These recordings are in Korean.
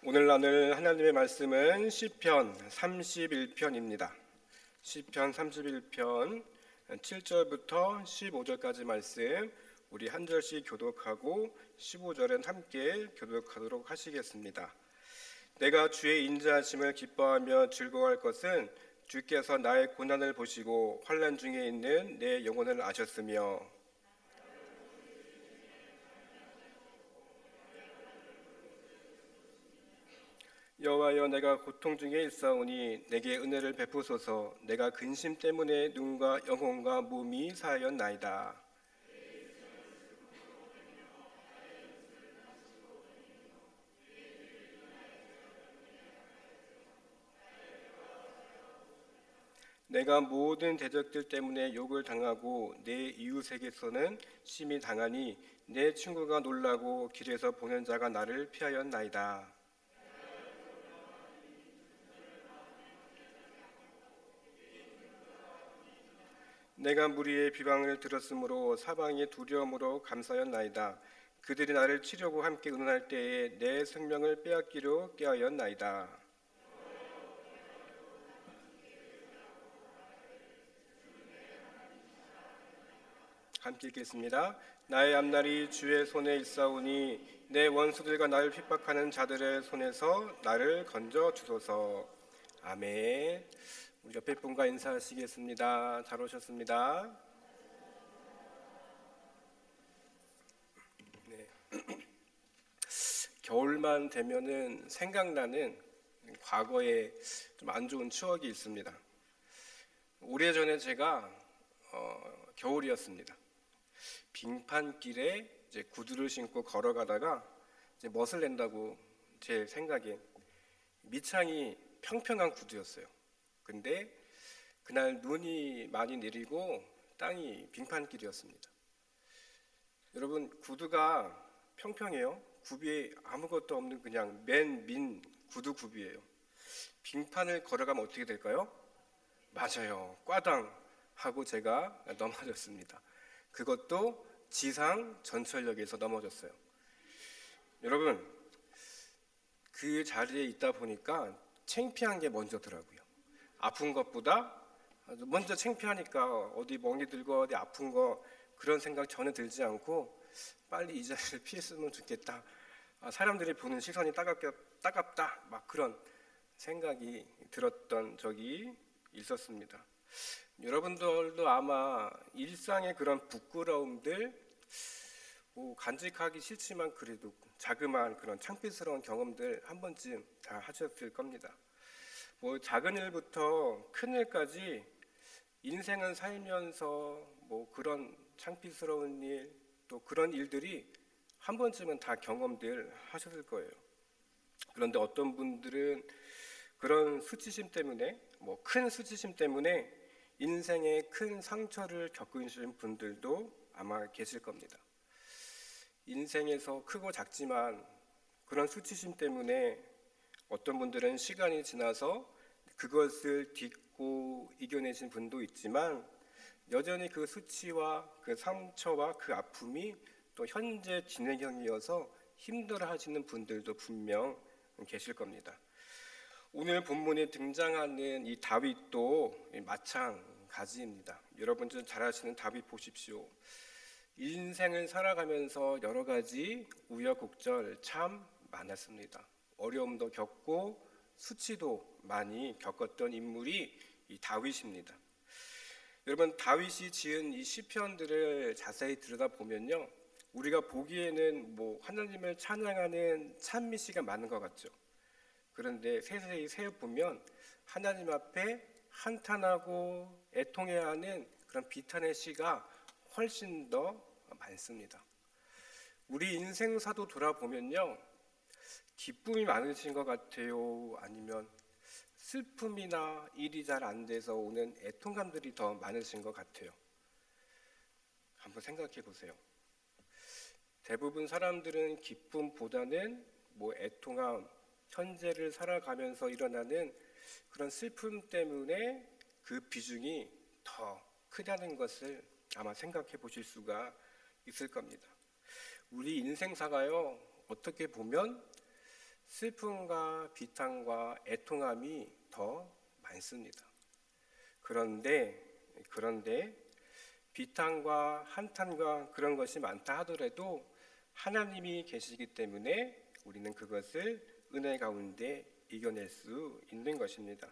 오늘 나눌 하나님의 말씀은 시편 31편입니다. 시편 31편 7절부터 15절까지 말씀 우리 한 절씩 교독하고 15절은 함께 교독하도록 하시겠습니다. 내가 주의 인자하심을 기뻐하며 즐거워할 것은 주께서 나의 고난을 보시고 환난 중에 있는 내 영혼을 아셨으며 여호와여, 내가 고통 중에 있사오니 내게 은혜를 베푸소서. 내가 근심 때문에 눈과 영혼과 몸이 사하였나이다. 내가 모든 대적들 때문에 욕을 당하고 내 이웃에게서는 심히 당하니 내 친구가 놀라고 길에서 보는 자가 나를 피하였나이다. 내가 무리의 비방을 들었으므로 사방의 두려움으로 감사였나이다. 그들이 나를 치려고 함께 의논할 때에 내 생명을 빼앗기려 꾀하였나이다. 함께 읽겠습니다. 나의 앞날이 주의 손에 있사오니 내 원수들과 나를 핍박하는 자들의 손에서 나를 건져 주소서. 아멘. 우리 옆에 분과 인사하시겠습니다. 잘 오셨습니다. 네. 겨울만 되면은 생각나는 과거에 좀 안 좋은 추억이 있습니다. 오래전에 제가 겨울이었습니다. 빙판길에 이제 구두를 신고 걸어가다가 이제 멋을 낸다고 제 생각에 밑창이 평평한 구두였어요. 근데 그날 눈이 많이 내리고 땅이 빙판길이었습니다. 여러분, 구두가 평평해요. 굽이 아무것도 없는 그냥 맨민 구두 굽이에요. 빙판을 걸어가면 어떻게 될까요? 맞아요. 꽈당 하고 제가 넘어졌습니다. 그것도 지상 전철역에서 넘어졌어요. 여러분, 그 자리에 있다 보니까 창피한 게 먼저더라고요. 아픈 것보다 먼저 창피하니까 어디 멍이 들고 어디 아픈 거 그런 생각 전혀 들지 않고 빨리 이 자리를 피했으면 좋겠다. 사람들이 보는 시선이 따갑다. 막 그런 생각이 들었던 적이 있었습니다. 여러분들도 아마 일상의 그런 부끄러움들, 간직하기 싫지만 그래도 자그마한 그런 창피스러운 경험들 한 번쯤 다 하셨을 겁니다. 작은 일부터 큰 일까지 인생은 살면서 그런 창피스러운 일, 또 그런 일들이 한 번쯤은 다 경험들 하셨을 거예요. 그런데 어떤 분들은 그런 수치심 때문에, 큰 수치심 때문에 인생의 큰 상처를 겪으신 분들도 아마 계실 겁니다. 인생에서 크고 작지만 그런 수치심 때문에 어떤 분들은 시간이 지나서 그것을 딛고 이겨내신 분도 있지만 여전히 그 수치와 그 상처와 그 아픔이 또 현재 진행형이어서 힘들어 하시는 분들도 분명 계실 겁니다. 오늘 본문에 등장하는 이 다윗도 마찬가지입니다. 여러분들 잘 아시는 다윗 보십시오. 인생을 살아가면서 여러 가지 우여곡절 참 많았습니다. 어려움도 겪고 수치도 많이 겪었던 인물이 이 다윗입니다. 여러분, 다윗이 지은 이 시편들을 자세히 들여다보면요, 우리가 보기에는 하나님을 찬양하는 찬미시가 많은 것 같죠. 그런데 세세히 세어보면 하나님 앞에 한탄하고 애통해야 하는 그런 비탄의 시가 훨씬 더 많습니다. 우리 인생사도 돌아보면요, 기쁨이 많으신 것 같아요? 아니면 슬픔이나 일이 잘 안 돼서 오는 애통감들이 더 많으신 것 같아요? 한번 생각해 보세요. 대부분 사람들은 기쁨보다는 애통함, 현재를 살아가면서 일어나는 그런 슬픔 때문에 그 비중이 더 크다는 것을 아마 생각해 보실 수가 있을 겁니다. 우리 인생사가요, 어떻게 보면 슬픔과 비탄과 애통함이 더 많습니다. 그런데 비탄과 한탄과 그런 것이 많다 하더라도 하나님이 계시기 때문에 우리는 그것을 은혜 가운데 이겨낼 수 있는 것입니다.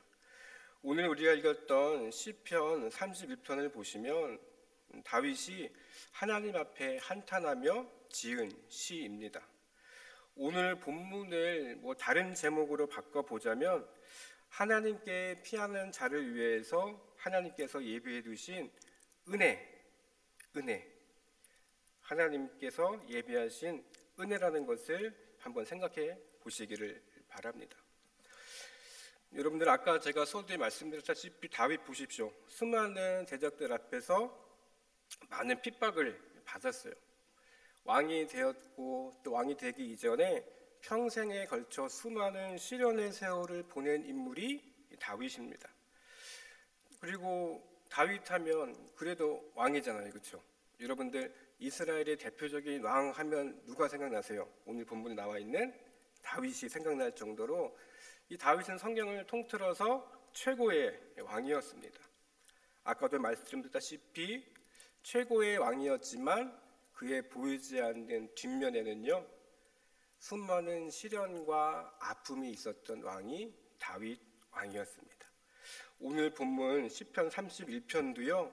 오늘 우리가 읽었던 시편 31편을 보시면 다윗이 하나님 앞에 한탄하며 지은 시입니다. 오늘 본문을 다른 제목으로 바꿔보자면 하나님께 피하는 자를 위해서 하나님께서 예비해 두신 은혜, 하나님께서 예비하신 은혜라는 것을 한번 생각해 보시기를 바랍니다. 여러분들 아까 제가 서두에 말씀드렸다시피 다윗 보십시오. 수많은 대적들 앞에서 많은 핍박을 받았어요. 왕이 되었고 또 왕이 되기 이전에 평생에 걸쳐 수많은 시련의 세월을 보낸 인물이 다윗입니다. 그리고 다윗 하면 그래도 왕이잖아요, 그렇죠? 여러분들 이스라엘의 대표적인 왕 하면 누가 생각나세요? 오늘 본문에 나와 있는 다윗이 생각날 정도로 이 다윗은 성경을 통틀어서 최고의 왕이었습니다. 아까도 말씀드렸다시피 최고의 왕이었지만 그의 보이지 않는 뒷면에는요 수많은 시련과 아픔이 있었던 왕이 다윗 왕이었습니다. 오늘 본문 시편 31편도요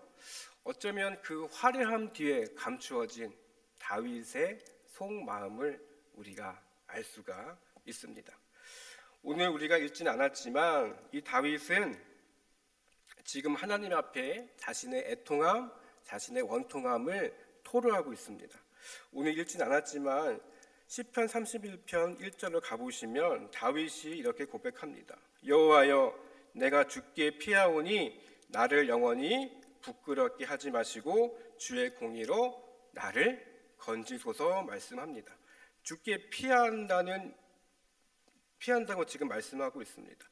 어쩌면 그 화려함 뒤에 감추어진 다윗의 속마음을 우리가 알 수가 있습니다. 오늘 우리가 읽지는 않았지만 이 다윗은 지금 하나님 앞에 자신의 애통함, 자신의 원통함을 토로하고 있습니다. 오늘 읽지는 않았지만 시편 31편 1절을 가보시면 다윗이 이렇게 고백합니다. 여호와여 내가 주께 피하오니 나를 영원히 부끄럽게 하지 마시고 주의 공의로 나를 건지소서 말씀합니다. 주께 피한다고 지금 말씀하고 있습니다.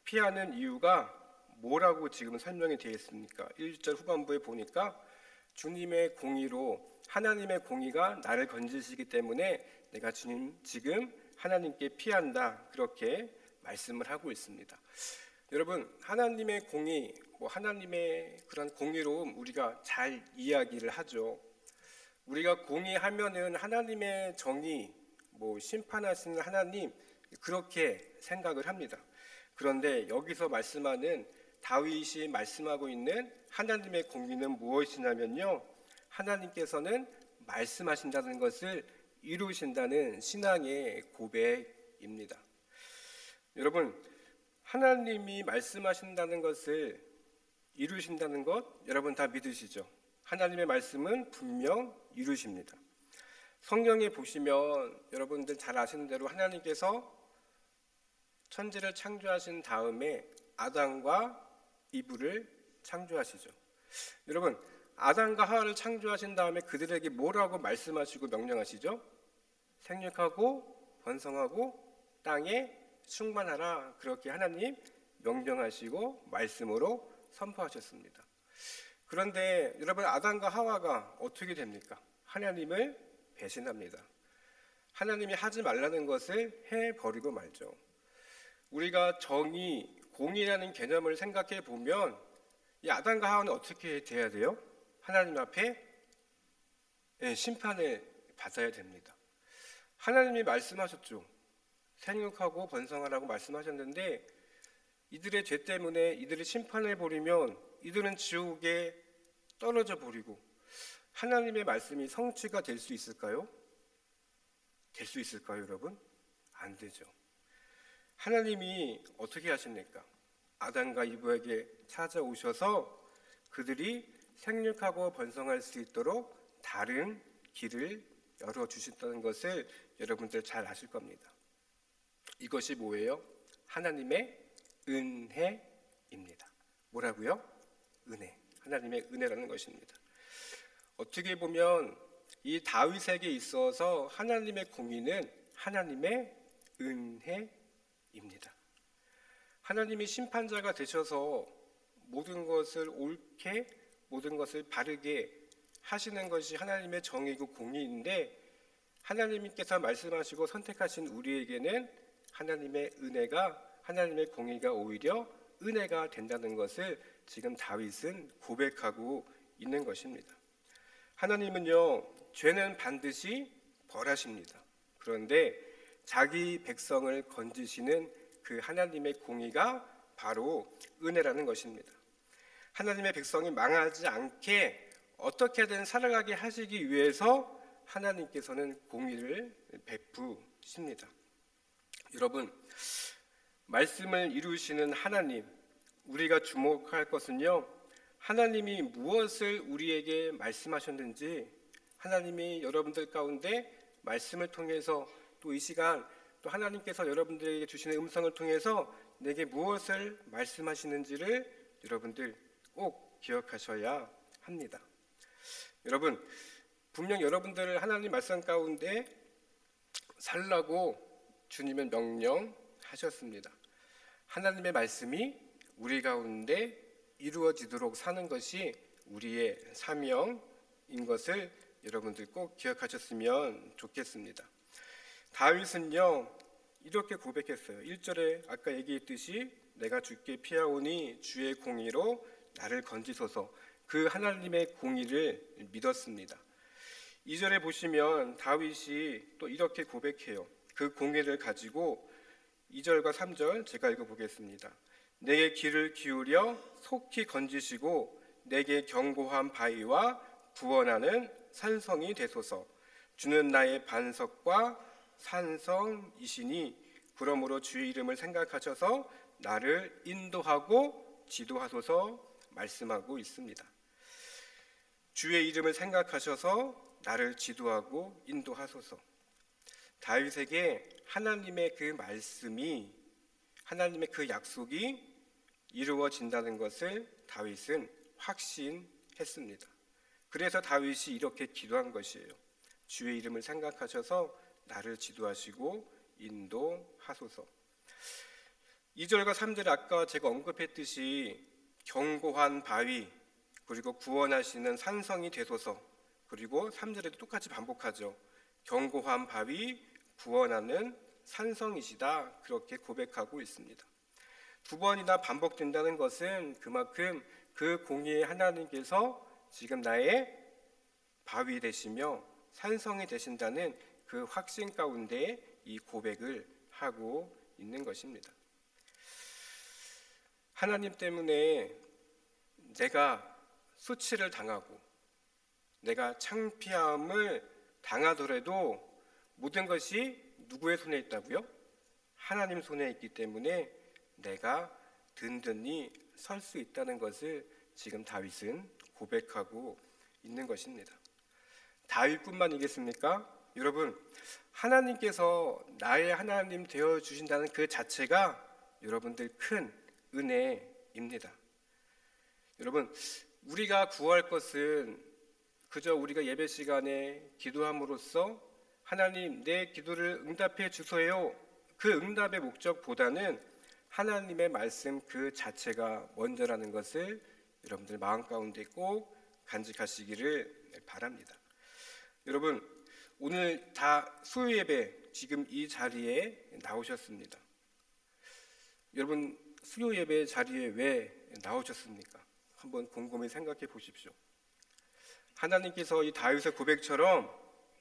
피하는 이유가 뭐라고 지금 설명이 되어 있습니까? 1절 후반부에 보니까 주님의 공의로 하나님의 공의가 나를 건지시기 때문에 내가 주님 지금 하나님께 피한다 그렇게 말씀을 하고 있습니다. 여러분 하나님의 공의, 하나님의 그런 공의로움 우리가 잘 이야기를 하죠. 우리가 공의하면은 하나님의 정의, 심판하시는 하나님 그렇게 생각을 합니다. 그런데 여기서 말씀하는 다윗이 말씀하고 있는 하나님의 공의는 무엇이냐면요 하나님께서는 말씀하신다는 것을 이루신다는 신앙의 고백입니다. 여러분 하나님이 말씀하신다는 것을 이루신다는 것 여러분 다 믿으시죠? 하나님의 말씀은 분명 이루십니다. 성경에 보시면 여러분들 잘 아시는 대로 하나님께서 천지를 창조하신 다음에 아담과 이브를 창조하시죠. 여러분 아담과 하와를 창조하신 다음에 그들에게 뭐라고 말씀하시고 명령하시죠? 생육하고 번성하고 땅에 충만하라 그렇게 하나님 명령하시고 말씀으로 선포하셨습니다. 그런데 여러분 아담과 하와가 어떻게 됩니까? 하나님을 배신합니다. 하나님이 하지 말라는 것을 해버리고 말죠. 우리가 정의, 공의라는 개념을 생각해 보면 이 아담과 하와는 어떻게 돼야 돼요? 하나님 앞에 심판을 받아야 됩니다. 하나님이 말씀하셨죠. 생육하고 번성하라고 말씀하셨는데 이들의 죄 때문에 이들의 심판을 버리면 이들은 지옥에 떨어져 버리고 하나님의 말씀이 성취가 될 수 있을까요? 될 수 있을까요, 여러분? 안 되죠. 하나님이 어떻게 하십니까? 아담과 이브에게 찾아오셔서 그들이 생육하고 번성할 수 있도록 다른 길을 열어주신다는 것을 여러분들 잘 아실 겁니다. 이것이 뭐예요? 하나님의 은혜입니다. 뭐라고요? 은혜. 하나님의 은혜라는 것입니다. 어떻게 보면 이 다윗에게 있어서 하나님의 공의는 하나님의 은혜입니다. 하나님이 심판자가 되셔서 모든 것을 옳게, 모든 것을 바르게 하시는 것이 하나님의 정의고 공의인데 하나님께서 말씀하시고 선택하신 우리에게는 하나님의 은혜가, 하나님의 공의가 오히려 은혜가 된다는 것을 지금 다윗은 고백하고 있는 것입니다. 하나님은요, 죄는 반드시 벌하십니다. 그런데 자기 백성을 건지시는 그 하나님의 공의가 바로 은혜라는 것입니다. 하나님의 백성이 망하지 않게 어떻게든 살아가게 하시기 위해서 하나님께서는 공의를 베푸십니다. 여러분, 말씀을 이루시는 하나님, 우리가 주목할 것은요, 하나님이 무엇을 우리에게 말씀하셨는지, 하나님이 여러분들 가운데 말씀을 통해서 또 이 시간 또 하나님께서 여러분들에게 주시는 음성을 통해서 내게 무엇을 말씀하시는지를 여러분들 꼭 기억하셔야 합니다. 여러분, 분명 여러분들을 하나님 말씀 가운데 살라고 주님은 명령하셨습니다. 하나님의 말씀이 우리 가운데 이루어지도록 사는 것이 우리의 사명인 것을 여러분들 꼭 기억하셨으면 좋겠습니다. 다윗은요, 이렇게 고백했어요. 1절에 아까 얘기했듯이 내가 주께 피하오니 주의 공의로 나를 건지소서. 그 하나님의 공의를 믿었습니다. 2절에 보시면 다윗이 또 이렇게 고백해요. 그 공의를 가지고 2절과 3절 제가 읽어보겠습니다. 내게 귀를 기울여 속히 건지시고 내게 견고한 바위와 구원하는 산성이 되소서. 주는 나의 반석과 산성이시니 그러므로 주의 이름을 생각하셔서 나를 인도하고 지도하소서 말씀하고 있습니다. 주의 이름을 생각하셔서 나를 지도하고 인도하소서. 다윗에게 하나님의 그 말씀이, 하나님의 그 약속이 이루어진다는 것을 다윗은 확신했습니다. 그래서 다윗이 이렇게 기도한 것이에요. 주의 이름을 생각하셔서 나를 지도하시고 인도하소서. 2절과 3절 아까 제가 언급했듯이 견고한 바위, 그리고 구원하시는 산성이 되소서, 그리고 3절에도 똑같이 반복하죠. 견고한 바위, 구원하는 산성이시다, 그렇게 고백하고 있습니다. 두 번이나 반복된다는 것은 그만큼 그 공의의 하나님께서 지금 나의 바위 되시며 산성이 되신다는 그 확신 가운데 이 고백을 하고 있는 것입니다. 하나님 때문에 내가 수치를 당하고 내가 창피함을 당하더라도 모든 것이 누구의 손에 있다고요? 하나님 손에 있기 때문에 내가 든든히 설 수 있다는 것을 지금 다윗은 고백하고 있는 것입니다. 다윗뿐만이겠습니까? 여러분, 하나님께서 나의 하나님 되어 주신다는 그 자체가 여러분들 큰 은혜입니다. 여러분, 우리가 구할 것은 그저 우리가 예배 시간에 기도함으로써 하나님 내 기도를 응답해 주소요, 그 응답의 목적보다는 하나님의 말씀 그 자체가 먼저라는 것을 여러분들 마음 가운데 꼭 간직하시기를 바랍니다. 여러분, 오늘 다 수요 예배 지금 이 자리에 나오셨습니다. 여러분, 수요 예배 자리에 왜 나오셨습니까? 한번 곰곰이 생각해 보십시오. 하나님께서 이 다윗의 고백처럼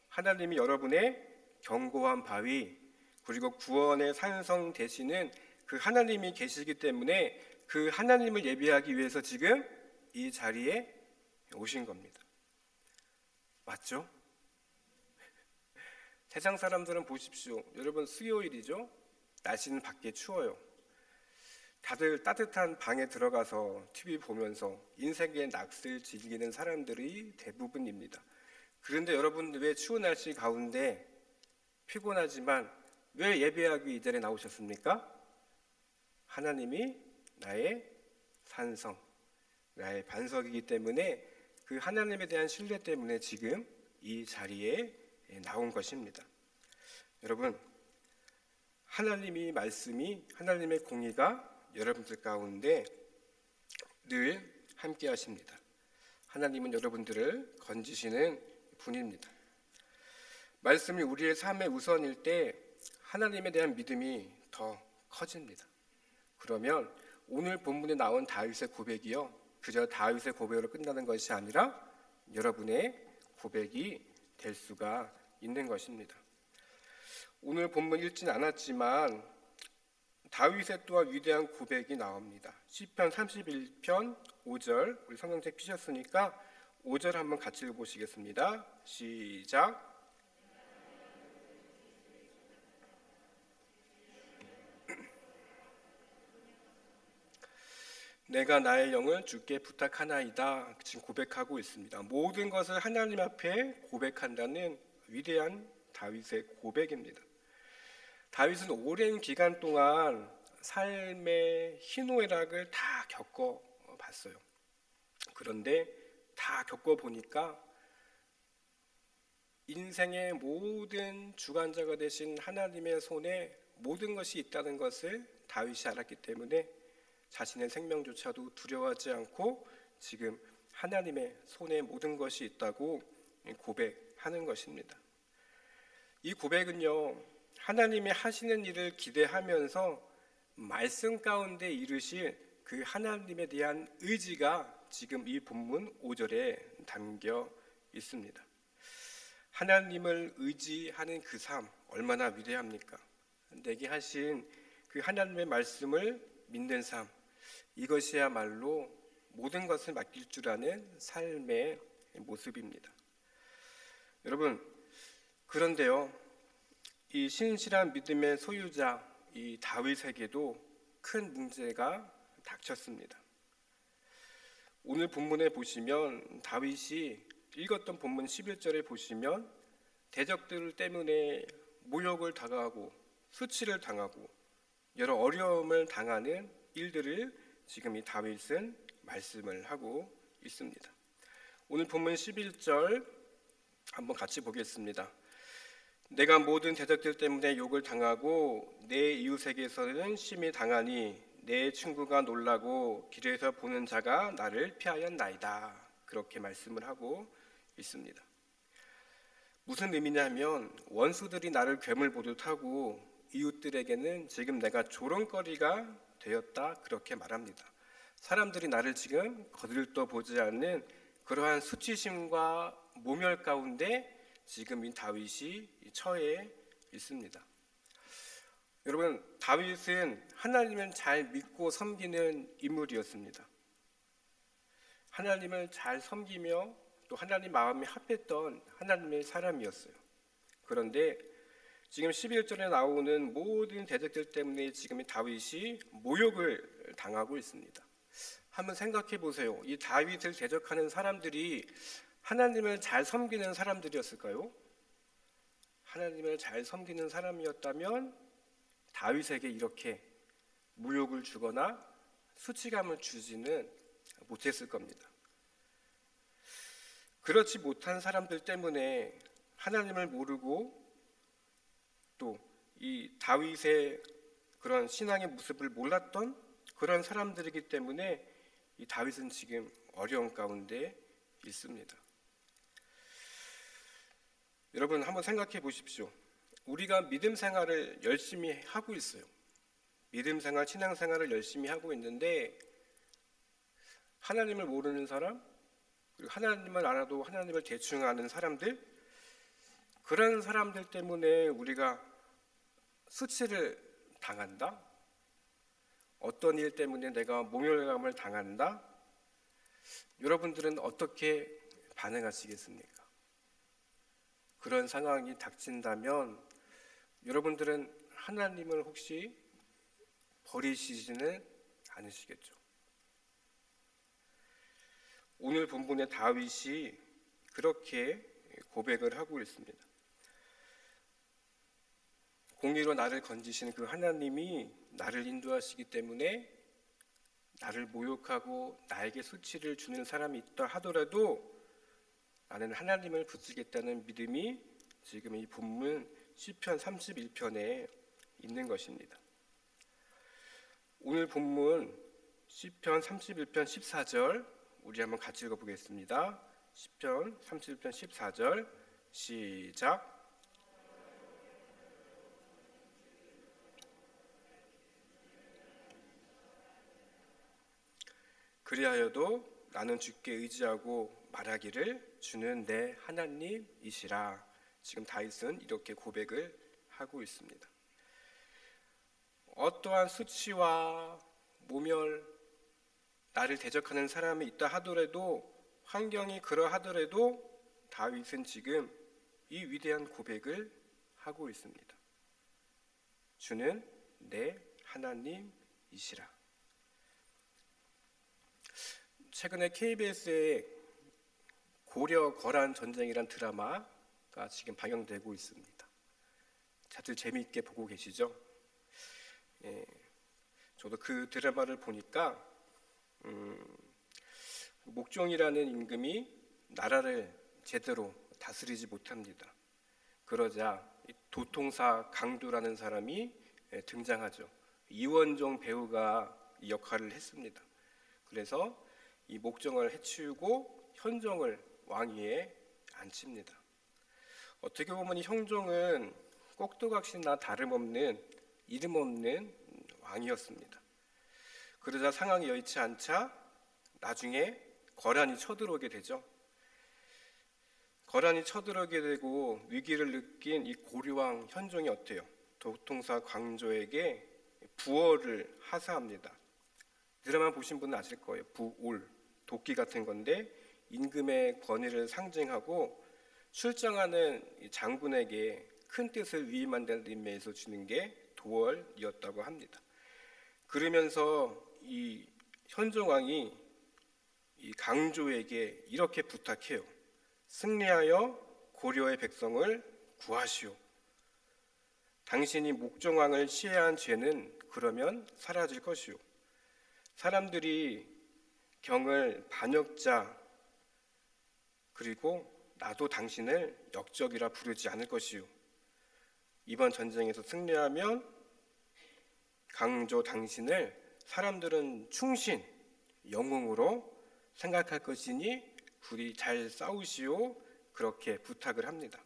하나님이 여러분의 견고한 바위, 그리고 구원의 산성 되시는 그 하나님이 계시기 때문에 그 하나님을 예배하기 위해서 지금 이 자리에 오신 겁니다. 맞죠? 세상 사람들은 보십시오. 여러분, 수요일이죠? 날씨는 밖에 추워요. 다들 따뜻한 방에 들어가서 TV 보면서 인생의 낚시를 즐기는 사람들이 대부분입니다. 그런데 여러분, 왜 추운 날씨 가운데 피곤하지만 왜 예배하기 이 자리에 나오셨습니까? 하나님이 나의 산성, 나의 반석이기 때문에 그 하나님에 대한 신뢰 때문에 지금 이 자리에 나온 것입니다. 여러분, 하나님의 말씀이, 하나님의 공의가 여러분들 가운데 늘 함께 하십니다. 하나님은 여러분들을 건지시는 분입니다. 말씀이 우리의 삶의 우선일 때 하나님에 대한 믿음이 더 커집니다. 그러면 오늘 본문에 나온 다윗의 고백이요, 그저 다윗의 고백으로 끝나는 것이 아니라 여러분의 고백이 될 수가 있는 것입니다. 오늘 본문 읽지는 않았지만 다윗의 또한 위대한 고백이 나옵니다. 시편 31편 5절, 우리 성경책 피셨으니까 5절 한번 같이 읽어보시겠습니다. 시작. 내가 나의 영을 주께 부탁하나이다. 지금 고백하고 있습니다. 모든 것을 하나님 앞에 고백한다는 위대한 다윗의 고백입니다. 다윗은 오랜 기간 동안 삶의 희노애락을 다 겪어봤어요. 그런데 다 겪어보니까 인생의 모든 주관자가 되신 하나님의 손에 모든 것이 있다는 것을 다윗이 알았기 때문에 자신의 생명조차도 두려워하지 않고 지금 하나님의 손에 모든 것이 있다고 고백하는 것입니다. 이 고백은요, 하나님이 하시는 일을 기대하면서 말씀 가운데 이르실 그 하나님에 대한 의지가 지금 이 본문 5절에 담겨 있습니다. 하나님을 의지하는 그 삶 얼마나 위대합니까? 내게 하신 그 하나님의 말씀을 믿는 삶, 이것이야말로 모든 것을 맡길 줄 아는 삶의 모습입니다. 여러분, 그런데요, 이 신실한 믿음의 소유자 이 다윗에게도 큰 문제가 닥쳤습니다. 오늘 본문에 보시면 다윗이 읽었던 본문 11절에 보시면 대적들 때문에 모욕을 당하고 수치를 당하고 여러 어려움을 당하는 일들을 지금 이 다윗은 말씀을 하고 있습니다. 오늘 본문 11절 한번 같이 보겠습니다. 내가 모든 대적들 때문에 욕을 당하고 내 이웃에게서는 심히 당하니 내 친구가 놀라고 길에서 보는 자가 나를 피하였나이다. 그렇게 말씀을 하고 있습니다. 무슨 의미냐면 원수들이 나를 괴물 보듯 하고 이웃들에게는 지금 내가 조롱거리가 되었다, 그렇게 말합니다. 사람들이 나를 지금 거들떠 보지 않는 그러한 수치심과 모멸 가운데 지금 이 다윗이 처해 있습니다. 여러분, 다윗은 하나님을 잘 믿고 섬기는 인물이었습니다. 하나님을 잘 섬기며 또 하나님 마음이 합했던 하나님의 사람이었어요. 그런데 지금 11절에 나오는 모든 대적들 때문에 지금 이 다윗이 모욕을 당하고 있습니다. 한번 생각해 보세요. 이 다윗을 대적하는 사람들이 하나님을 잘 섬기는 사람들이었을까요? 하나님을 잘 섬기는 사람이었다면 다윗에게 이렇게 모욕을 주거나 수치감을 주지는 못했을 겁니다. 그렇지 못한 사람들 때문에 하나님을 모르고 또 이 다윗의 그런 신앙의 모습을 몰랐던 그런 사람들이기 때문에 이 다윗은 지금 어려운 가운데 있습니다. 여러분, 한번 생각해 보십시오. 우리가 믿음 생활을 열심히 하고 있어요. 믿음 생활, 신앙 생활을 열심히 하고 있는데 하나님을 모르는 사람, 그리고 하나님을 알아도 하나님을 대충 아는 사람들, 그런 사람들 때문에 우리가 수치를 당한다? 어떤 일 때문에 내가 모멸감을 당한다? 여러분들은 어떻게 반응하시겠습니까? 그런 상황이 닥친다면 여러분들은 하나님을 혹시 버리시지는 않으시겠죠? 오늘 본문의 다윗이 그렇게 고백을 하고 있습니다. 공의로 나를 건지신 그 하나님이 나를 인도하시기 때문에 나를 모욕하고 나에게 수치를 주는 사람이 있다 하더라도 나는 하나님을 붙들겠다는 믿음이 지금 이 본문 시편 31편에 있는 것입니다. 오늘 본문 시편 31편 14절 우리 한번 같이 읽어보겠습니다. 시편 31편 14절 시작. 그리하여도 나는 주께 의지하고 말하기를 주는 내 하나님이시라. 지금 다윗은 이렇게 고백을 하고 있습니다. 어떠한 수치와 모멸, 나를 대적하는 사람이 있다 하더라도, 환경이 그러하더라도 다윗은 지금 이 위대한 고백을 하고 있습니다. 주는 내 하나님이시라. 최근에 KBS의 고려 거란 전쟁이란 드라마가 지금 방영되고 있습니다. 다들 재미있게 보고 계시죠? 저도 그 드라마를 보니까 목종이라는 임금이 나라를 제대로 다스리지 못합니다. 그러자 도통사 강도라는 사람이 등장하죠. 이원종 배우가 이 역할을 했습니다. 그래서 이 목종을 해치우고 현종을 왕위에 앉힙니다. 어떻게 보면 이 현종은 꼭두각시나 다름없는 이름 없는 왕이었습니다. 그러자 상황이 여의치 않자 나중에 거란이 쳐들어오게 되죠. 거란이 쳐들어오게 되고 위기를 느낀 이 고려왕 현종이 어때요? 도통사 광조에게 부월을 하사합니다. 드라마 보신 분은 아실 거예요. 부올, 도끼 같은 건데 임금의 권위를 상징하고 출정하는 장군에게 큰 뜻을 위임한다는 의미에서 주는 게 도월이었다고 합니다. 그러면서 이 현종왕이 이 강조에게 이렇게 부탁해요. 승리하여 고려의 백성을 구하시오. 당신이 목종왕을 시해한 죄는 그러면 사라질 것이오. 사람들이 경을 반역자, 그리고 나도 당신을 역적이라 부르지 않을 것이오. 이번 전쟁에서 승리하면 강조 당신을 사람들은 충신, 영웅으로 생각할 것이니 부디 잘 싸우시오. 그렇게 부탁을 합니다.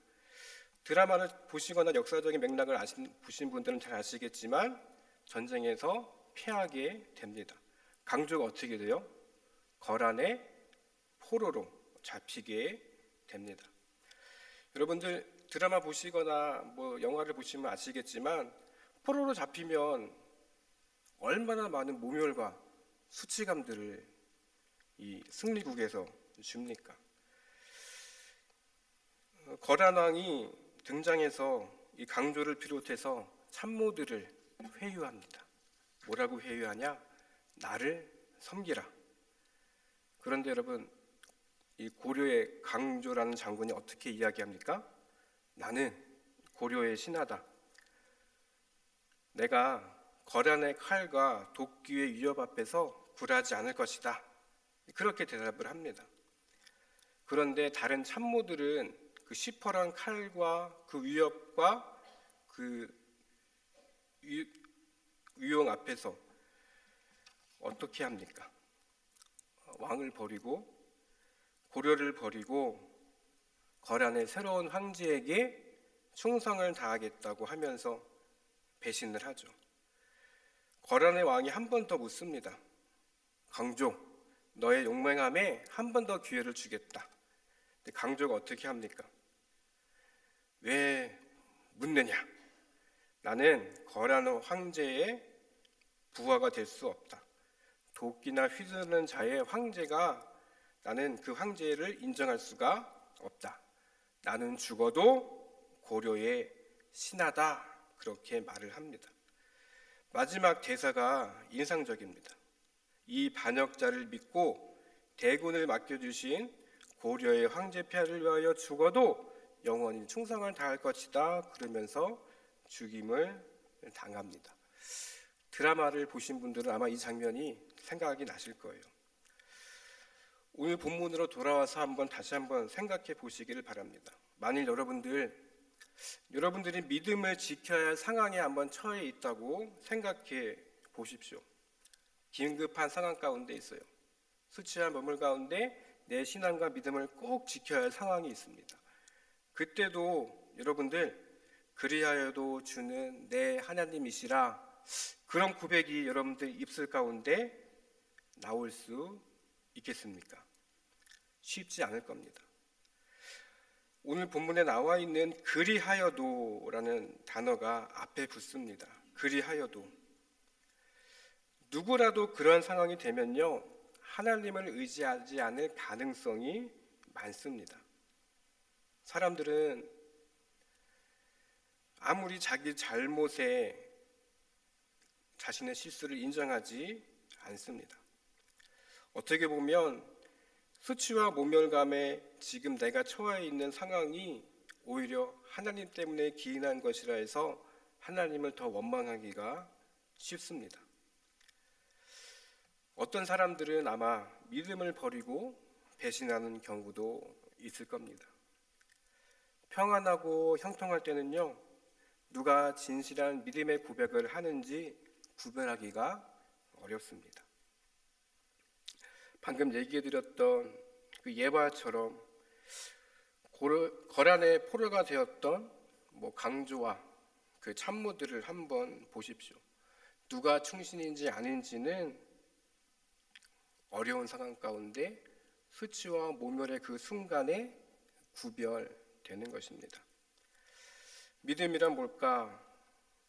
드라마를 보시거나 역사적인 맥락을 보신 분들은 잘 아시겠지만 전쟁에서 패하게 됩니다. 강조가 어떻게 돼요? 거란의 포로로 잡히게 됩니다. 여러분들 드라마 보시거나 영화를 보시면 아시겠지만 포로로 잡히면 얼마나 많은 모멸과 수치감들을 이 승리국에서 줍니까? 거란왕이 등장해서 이 강조를 비롯해서 참모들을 회유합니다. 뭐라고 회유하냐? 나를 섬기라. 그런데 여러분, 이 고려의 강조라는 장군이 어떻게 이야기합니까? 나는 고려의 신하다. 내가 거란의 칼과 도끼의 위협 앞에서 굴하지 않을 것이다. 그렇게 대답을 합니다. 그런데 다른 참모들은 그 시퍼런 칼과 그 위협과 그 위용 앞에서 어떻게 합니까? 왕을 버리고 고려를 버리고 거란의 새로운 황제에게 충성을 다하겠다고 하면서 배신을 하죠. 거란의 왕이 한 번 더 묻습니다. 강조, 너의 용맹함에 한 번 더 기회를 주겠다. 근데 강조가 어떻게 합니까? 왜 묻느냐? 나는 거란 황제의 부하가 될 수 없다. 도끼나 휘두르는 자의 황제가 나는 그 황제를 인정할 수가 없다. 나는 죽어도 고려의 신하다. 그렇게 말을 합니다. 마지막 대사가 인상적입니다. 이 반역자를 믿고 대군을 맡겨주신 고려의 황제 폐하를 위하여 죽어도 영원히 충성을 다할 것이다. 그러면서 죽임을 당합니다. 드라마를 보신 분들은 아마 이 장면이 생각이 나실 거예요. 오늘 본문으로 돌아와서 다시 한번 생각해 보시기를 바랍니다. 만일 여러분들이 믿음을 지켜야 할 상황에 한번 처해 있다고 생각해 보십시오. 긴급한 상황 가운데 있어요. 수치와 머물 가운데 내 신앙과 믿음을 꼭 지켜야 할 상황이 있습니다. 그때도 여러분들 그리하여도 주는 내 하나님이시라, 그런 고백이 여러분들 입술 가운데 나올 수 있겠습니까? 쉽지 않을 겁니다. 오늘 본문에 나와 있는 그리하여도라는 단어가 앞에 붙습니다. 그리하여도. 누구라도 그런 상황이 되면요, 하나님을 의지하지 않을 가능성이 많습니다. 사람들은 아무리 자기 잘못에 자신의 실수를 인정하지 않습니다. 어떻게 보면 수치와 모멸감에 지금 내가 처해 있는 상황이 오히려 하나님 때문에 기인한 것이라 해서 하나님을 더 원망하기가 쉽습니다. 어떤 사람들은 아마 믿음을 버리고 배신하는 경우도 있을 겁니다. 평안하고 형통할 때는요, 누가 진실한 믿음의 고백을 하는지 구별하기가 어렵습니다. 방금 얘기해드렸던 그 예바처럼 거란의 포로가 되었던 강조와 그 참모들을 한번 보십시오. 누가 충신인지 아닌지는 어려운 상황 가운데 수치와 모멸의 그 순간에 구별되는 것입니다. 믿음이란 뭘까?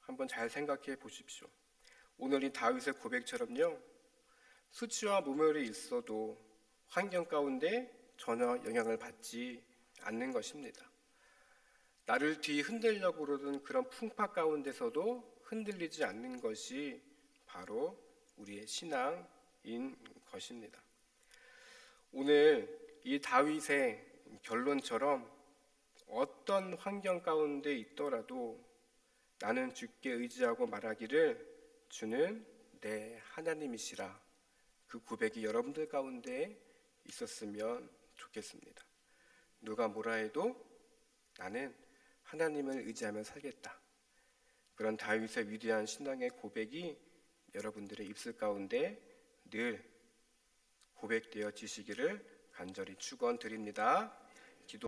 한번 잘 생각해 보십시오. 오늘 이 다윗의 고백처럼요, 수치와 모멸이 있어도 환경 가운데 전혀 영향을 받지 않는 것입니다. 나를 뒤흔들려고 그러던 그런 풍파 가운데서도 흔들리지 않는 것이 바로 우리의 신앙인 것입니다. 오늘 이 다윗의 결론처럼 어떤 환경 가운데 있더라도 나는 주께 의지하고 말하기를 주는 내 하나님이시라, 그 고백이 여러분들 가운데 있었으면 좋겠습니다. 누가 뭐라 해도 나는 하나님을 의지하며 살겠다. 그런 다윗의 위대한 신앙의 고백이 여러분들의 입술 가운데 늘 고백되어지시기를 간절히 축원드립니다.